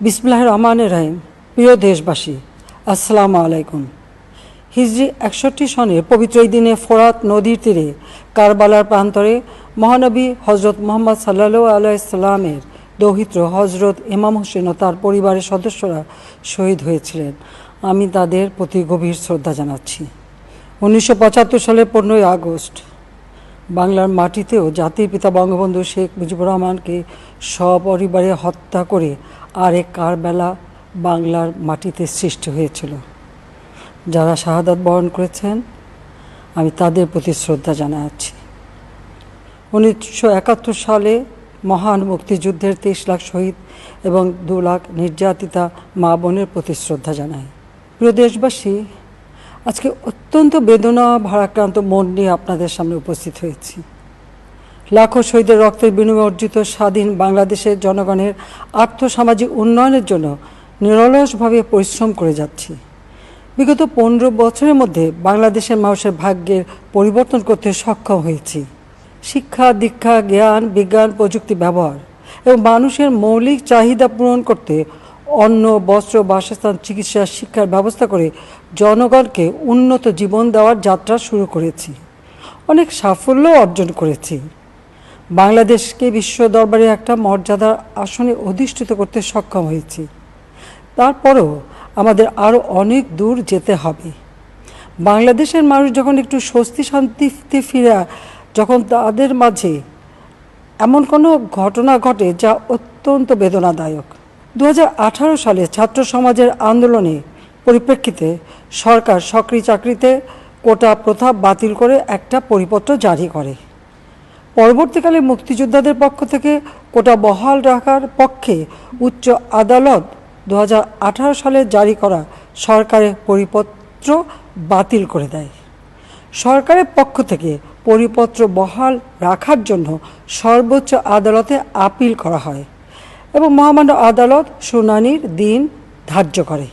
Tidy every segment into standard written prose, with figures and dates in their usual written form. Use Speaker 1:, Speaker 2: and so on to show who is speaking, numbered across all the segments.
Speaker 1: বিসমিল্লাহির রহমানির রহিম। প্রিয় দেশবাসী, আসসালামু আলাইকুম। হিজরি 61 সনের পবিত্র এই দিনে ফোরাত নদীর তীরে কারবালার প্রান্তরে মহানবী হজরত মুহাম্মদ সাল্লাল্লাহু আলাইহি সাল্লামের দৌহিত্র হজরত ইমাম হোসেন ও তার পরিবারের সদস্যরা শহীদ হয়েছিলেন। আমি তাদের প্রতি গভীর শ্রদ্ধা জানাচ্ছি। 1975 সালের 15ই আগস্ট বাংলার মাটিতেও জাতির পিতা বঙ্গবন্ধু শেখ মুজিবুর রহমানকে সপরিবারে হত্যা করে আরেক কারবালা বাংলার মাটিতে সৃষ্টি হয়েছিল। যারা শাহাদাত বরণ করেছেন, আমি তাদের প্রতি শ্রদ্ধা জানাচ্ছি। 1971 সালে মহান মুক্তিযুদ্ধের 23 লাখ শহীদ এবং 2 লাখ নির্যাতিতা মা বোনের প্রতি শ্রদ্ধা জানাই। প্রিয় দেশবাসী, আজকে অত্যন্ত বেদনা ভারাক্রান্ত মন নিয়ে আপনাদের সামনে উপস্থিত হয়েছি। লাখো শহীদের রক্তের বিনিময়ে অর্জিত স্বাধীন বাংলাদেশের জনগণের আর্থসামাজিক উন্নয়নের জন্য নিরলসভাবে পরিশ্রম করে যাচ্ছি। বিগত 15 বছরের মধ্যে বাংলাদেশের মানুষের ভাগ্যের পরিবর্তন করতে সক্ষম হয়েছি। শিক্ষা, দীক্ষা, জ্ঞান, বিজ্ঞান, প্রযুক্তি ব্যবহার এবং মানুষের মৌলিক চাহিদা পূরণ করতে অন্ন, বস্ত্র, বাসস্থান, চিকিৎসা, শিক্ষার ব্যবস্থা করে জনগণকে উন্নত জীবন দেওয়ার যাত্রা শুরু করেছি। অনেক সাফল্য অর্জন করেছি। বাংলাদেশকে বিশ্ব দরবারে একটা মর্যাদার আসনে অধিষ্ঠিত করতে সক্ষম হয়েছি। তারপরও আমাদের আরও অনেক দূর যেতে হবে। বাংলাদেশের মানুষ যখন একটু স্বস্তি শান্তিতে ফিরে, যখন তাদের মাঝে এমন কোনো ঘটনা ঘটে যা অত্যন্ত বেদনাদায়ক। 2018 সালে ছাত্র সমাজের আন্দোলনে পরিপ্রেক্ষিতে সরকার সরকারি চাকরিতে কোটা প্রথা বাতিল করে একটা পরিপত্র জারি করে। পরবর্তীকালে মুক্তিযোদ্ধাদের পক্ষ থেকে কোটা বহাল রাখার পক্ষে উচ্চ আদালত 2018 সালে জারি করা সরকারের পরিপত্র বাতিল করে দেয়। সরকারের পক্ষ থেকে পরিপত্র বহাল রাখার জন্য সর্বোচ্চ আদালতে আপিল করা হয় এবং মহামান্য আদালত শুনানির দিন ধার্য করে।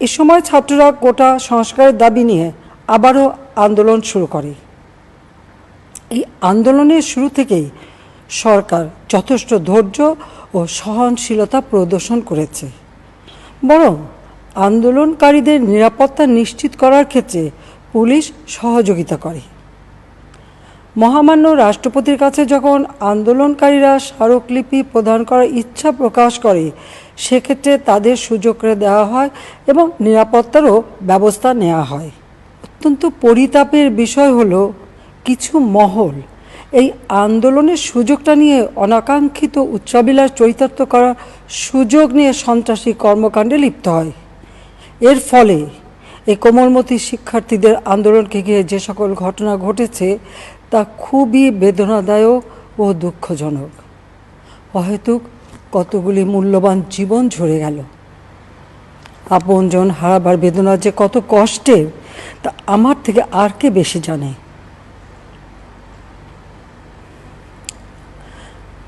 Speaker 1: এ সময় ছাত্ররা কোটা সংস্কারের দাবি নিয়ে আবারও আন্দোলন শুরু করে। এই আন্দোলনের শুরু থেকেই সরকার যথেষ্ট ধৈর্য ও সহনশীলতা প্রদর্শন করেছে, বরং আন্দোলনকারীদের নিরাপত্তা নিশ্চিত করার ক্ষেত্রে পুলিশ সহযোগিতা করে। মহামান্য রাষ্ট্রপতির কাছে যখন আন্দোলনকারীরা স্মারকলিপি প্রদান করার ইচ্ছা প্রকাশ করে, সেক্ষেত্রে তাদের সুযোগ করে দেওয়া হয় এবং নিরাপত্তারও ব্যবস্থা নেওয়া হয়। অত্যন্ত পরিতাপের বিষয় হলো, কিছু মহল এই আন্দোলনের সুযোগটা নিয়ে অনাকাঙ্ক্ষিত উচ্চাবিলাস চরিতার্থ করার সুযোগ নিয়ে সন্ত্রাসী কর্মকাণ্ডে লিপ্ত হয়। এর ফলে এই কোমলমতি শিক্ষার্থীদের আন্দোলনকে ঘিরে যে সকল ঘটনা ঘটেছে তা খুবই বেদনাদায়ক ও দুঃখজনক। অহেতুক কতগুলি মূল্যবান জীবন ঝরে গেল। আপনজন হারাবার বেদনা যে কত কষ্টের তা আমার থেকে আর কে বেশি জানে।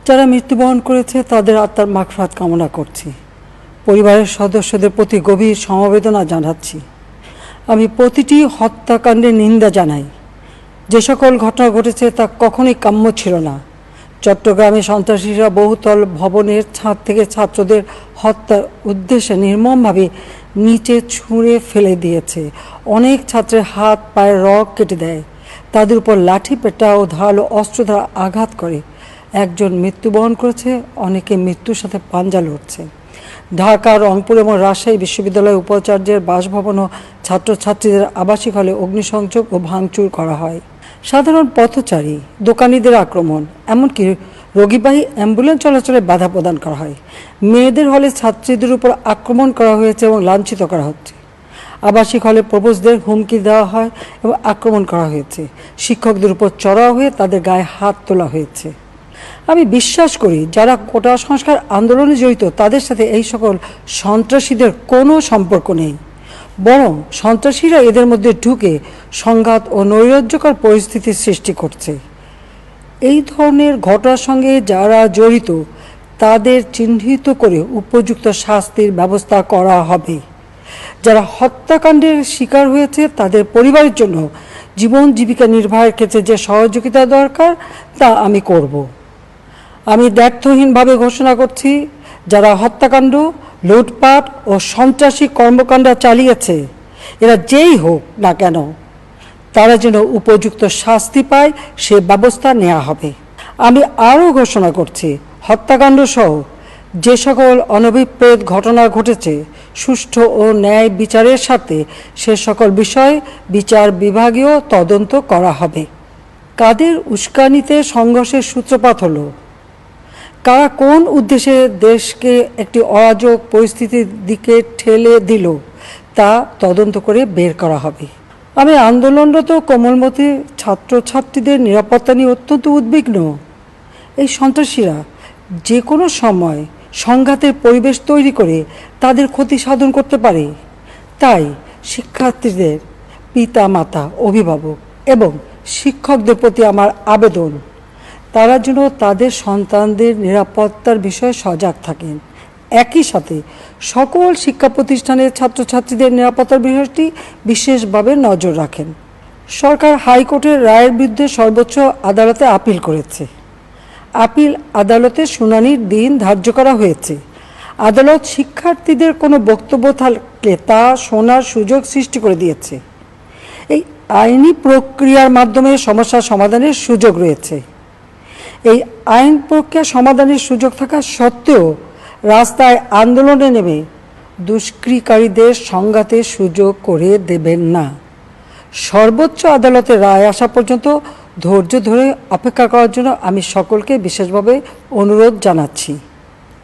Speaker 1: যারা মৃত্যুবরণ করেছে তাদের আত্মার মাগফিরাত কামনা করছি। পরিবারের সদস্যদের প্রতি গভীর সমবেদনা জানাচ্ছি। আমি প্রতিটি হত্যাকাণ্ডের নিন্দা জানাই। যে সকল ঘটনা ঘটেছে তা কখনোই কাম্য ছিল না। চট্টগ্রামে সন্ত্রাসীরা বহুতল ভবনের ছাদ থেকে ছাত্রদের হত্যার উদ্দেশ্যে নির্মমভাবে নিচে ছুঁড়ে ফেলে দিয়েছে। অনেক ছাত্রের হাত পায়ের রগ কেটে দেয়, তাদের উপর লাঠি পেটা ও ধারালো অস্ত্র দ্বারা আঘাত করে। একজন মৃত্যুবরণ করেছে, অনেকে মৃত্যুর সাথে পাঞ্জা লড়ছে। ঢাকা, রংপুর এবং রাজশাহী বিশ্ববিদ্যালয়ের উপাচার্যের বাসভবন ও ছাত্রছাত্রীদের আবাসিক হলে অগ্নিসংযোগ ও ভাঙচুর করা হয়। সাধারণ পথচারী, দোকানিদের আক্রমণ, এমনকি রোগীবাহী অ্যাম্বুলেন্স চলাচলে বাধা প্রদান করা হয়। মেয়েদের হলে ছাত্রীদের উপর আক্রমণ করা হয়েছে এবং লাঞ্ছিত করা হচ্ছে। আবাসিক হলে প্রবোজদের হুমকি দেওয়া হয় এবং আক্রমণ করা হয়েছে। শিক্ষকদের উপর চড়াও হয়ে তাদের গায়ে হাত তোলা হয়েছে। আমি বিশ্বাস করি যারা কোটা সংস্কার আন্দোলনে জড়িত তাদের সাথে এই সকল সন্ত্রাসীদের কোনো সম্পর্ক নেই, বরং সন্ত্রাসীরা এদের মধ্যে ঢুকে সংঘাত ও নৈরাজ্যকর পরিস্থিতির সৃষ্টি করছে। এই ধরনের ঘটনার সঙ্গে যারা জড়িত তাদের চিহ্নিত করে উপযুক্ত শাস্তির ব্যবস্থা করা হবে। যারা হত্যাকাণ্ডের শিকার হয়েছে তাদের পরিবারের জন্য জীবন জীবিকা নির্বাহের ক্ষেত্রে যে সহযোগিতা দরকার তা আমি করব। আমি দ্ব্যর্থহীনভাবে ঘোষণা করছি, যারা হত্যাকাণ্ড লুটপাট ও সন্ত্রাসী কর্মকাণ্ড চালিয়েছে, এরা যেই হোক না কেন তারা যেন উপযুক্ত শাস্তি পায় সে ব্যবস্থা নেওয়া হবে। আমি আরও ঘোষণা করছি, হত্যাকাণ্ড সহ যে সকল অনভিপ্রেত ঘটনা ঘটেছে সুষ্ঠু ও ন্যায় বিচারের সাথে সে সকল বিষয় বিচার বিভাগীয় তদন্ত করা হবে। কাদের উস্কানিতে সংঘর্ষের সূত্রপাত হলো, কারা কোন উদ্দেশ্যে দেশকে একটি অরাজক পরিস্থিতির দিকে ঠেলে দিল তা তদন্ত করে বের করা হবে। আমি আন্দোলনরত কোমলমতি ছাত্রছাত্রীদের নিরাপত্তা নিয়ে অত্যন্ত উদ্বিগ্ন। এই সন্ত্রাসীরা যে কোনো সময় সংঘাতের পরিবেশ তৈরি করে তাদের ক্ষতি সাধন করতে পারে। তাই শিক্ষার্থীদের পিতা মাতা, অভিভাবক এবং শিক্ষকদের প্রতি আমার আবেদন, তারা যেন তাদের সন্তানদের নিরাপত্তার বিষয়ে সজাগ থাকেন। একই সাথে সকল শিক্ষা প্রতিষ্ঠানের ছাত্রছাত্রীদের নিরাপত্তার বিষয়টি বিশেষভাবে নজর রাখেন। সরকার হাইকোর্টের রায়ের বিরুদ্ধে সর্বোচ্চ আদালতে আপিল করেছে। আপিল আদালতে শুনানির দিন ধার্য করা হয়েছে। আদালত শিক্ষার্থীদের কোনো বক্তব্য থাকলে তা শোনার সুযোগ সৃষ্টি করে দিয়েছে। এই আইনি প্রক্রিয়ার মাধ্যমে সমস্যা সমাধানের সুযোগ রয়েছে। এই আইন প্রক্রিয়া সমাধানের সুযোগ থাকা সত্ত্বেও রাস্তায় আন্দোলনে নেমে দুষ্কৃতিকারীদের সংঘাতের সুযোগ করে দেবেন না। সর্বোচ্চ আদালতের রায় আসা পর্যন্ত ধৈর্য ধরে অপেক্ষা করার জন্য আমি সকলকে বিশেষভাবে অনুরোধ জানাচ্ছি।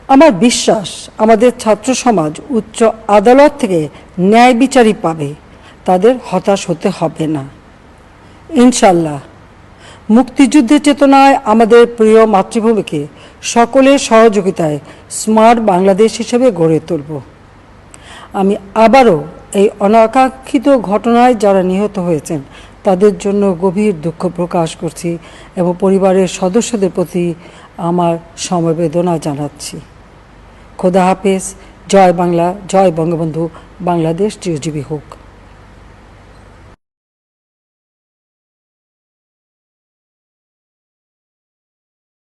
Speaker 1: আমার বিশ্বাস আমাদের ছাত্র সমাজ উচ্চ আদালত থেকে ন্যায় বিচারই পাবে, তাদের হতাশ হতে হবে না। ইনশাল্লাহ মুক্তিযুদ্ধের চেতনায় আমাদের প্রিয় মাতৃভূমিকে সকলের সহযোগিতায় স্মার্ট বাংলাদেশ হিসেবে গড়ে তুলব। আমি আবারও এই অনাকাঙ্ক্ষিত ঘটনায় যারা নিহত হয়েছেন তাদের জন্য গভীর দুঃখ প্রকাশ করছি এবং পরিবারের সদস্যদের প্রতি আমার সমবেদনা জানাচ্ছি। খোদা হাফেজ। জয় বাংলা, জয় বঙ্গবন্ধু, বাংলাদেশ চিরজীবী হোক।